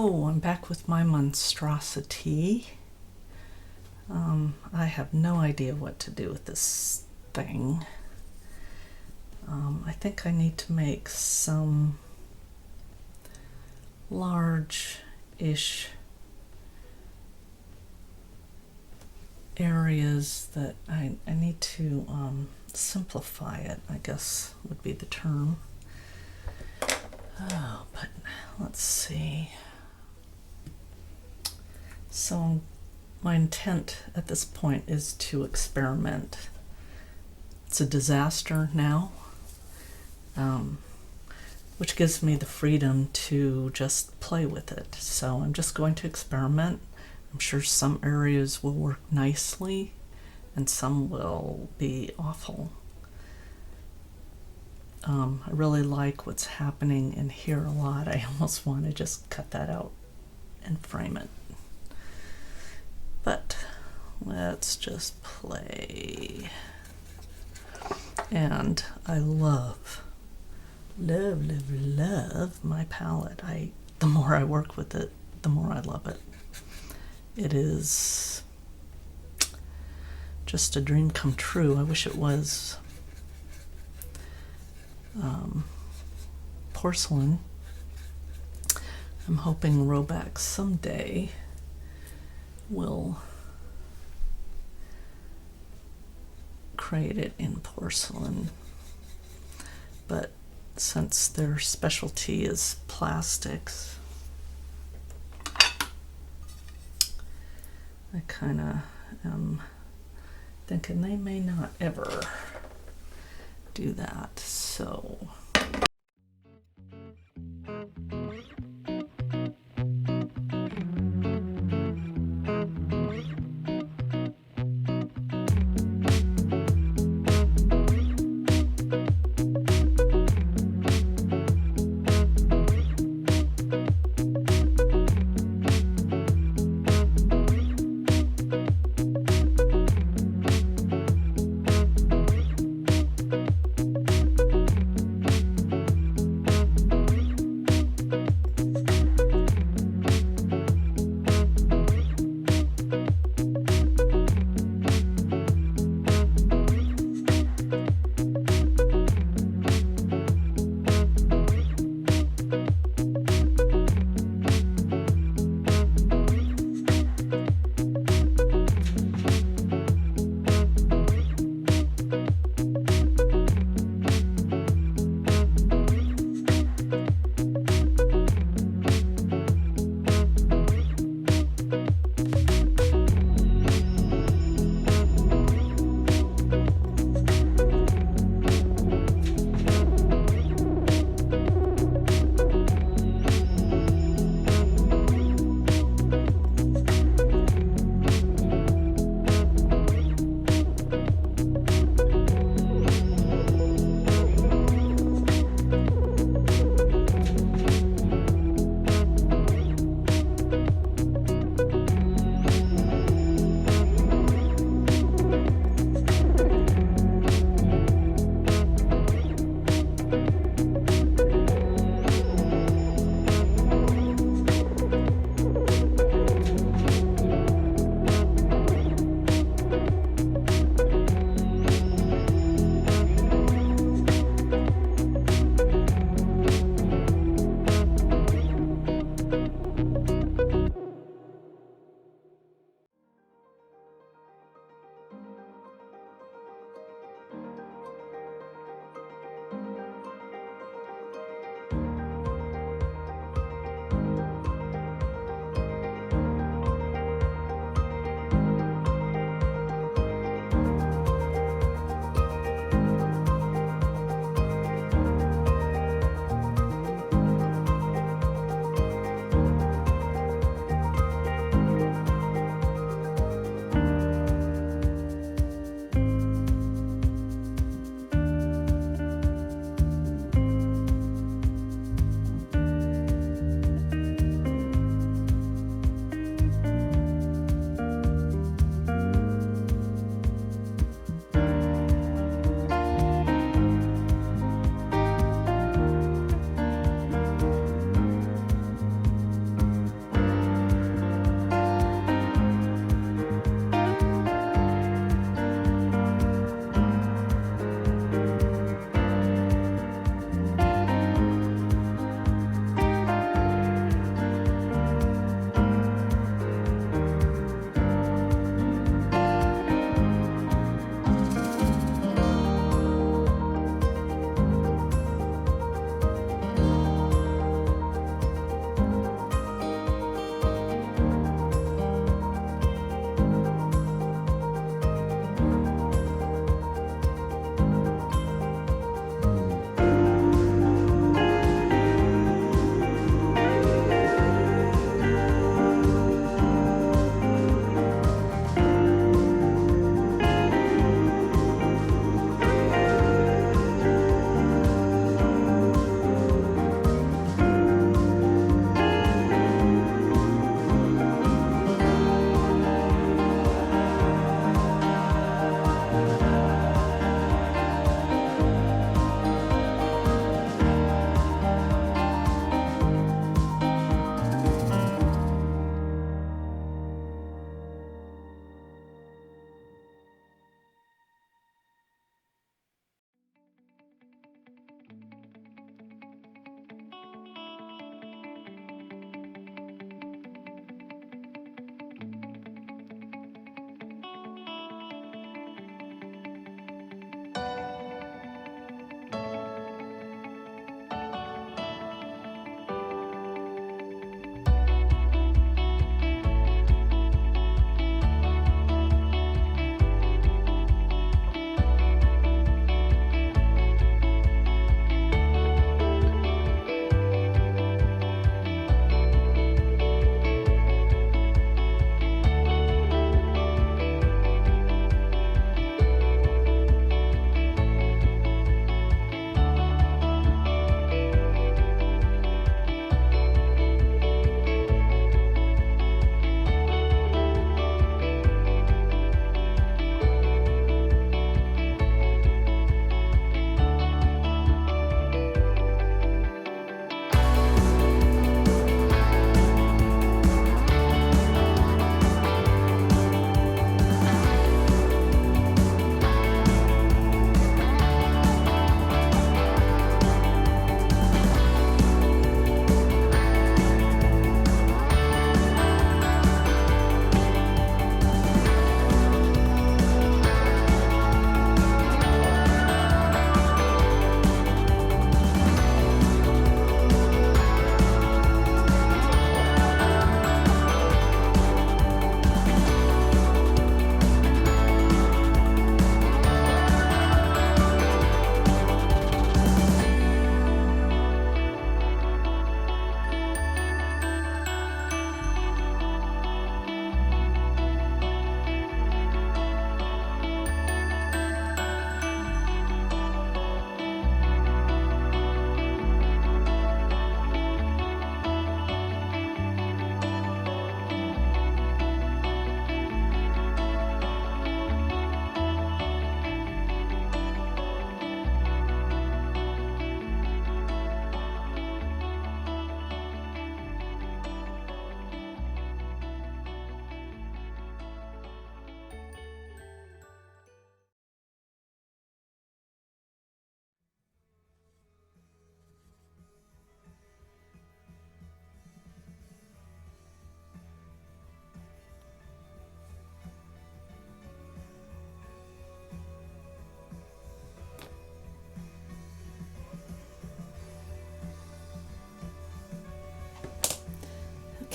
So I'm back with my monstrosity. I have no idea what to do with this thing. I think I need to make some large-ish areas that I need to simplify it, I guess would be the term. Oh, but let's see. So my intent at this point is to experiment. It's a disaster now, which gives me the freedom to just play with it. So I'm just going to experiment. I'm sure some areas will work nicely and some will be awful. I really like what's happening in here a lot. I almost want to just cut that out and frame it. But let's just play. And I love my palette. The more I work with it, the more I love it. It is just a dream come true. I wish it was porcelain. I'm hoping Roback someday will create it in porcelain, but since their specialty is plastics, I kind of am thinking they may not ever do that. So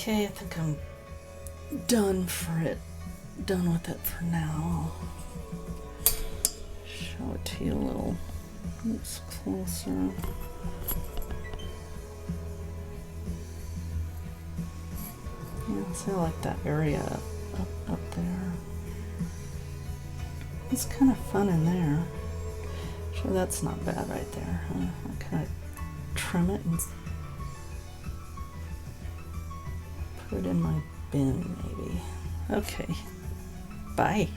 Okay, I think I'm done with it for now. Show it to you a little closer. Yeah, see, I like that area up there. It's kind of fun in there. Sure, that's not bad right there. I kind of trim it and put it in my bin, maybe. Okay, bye.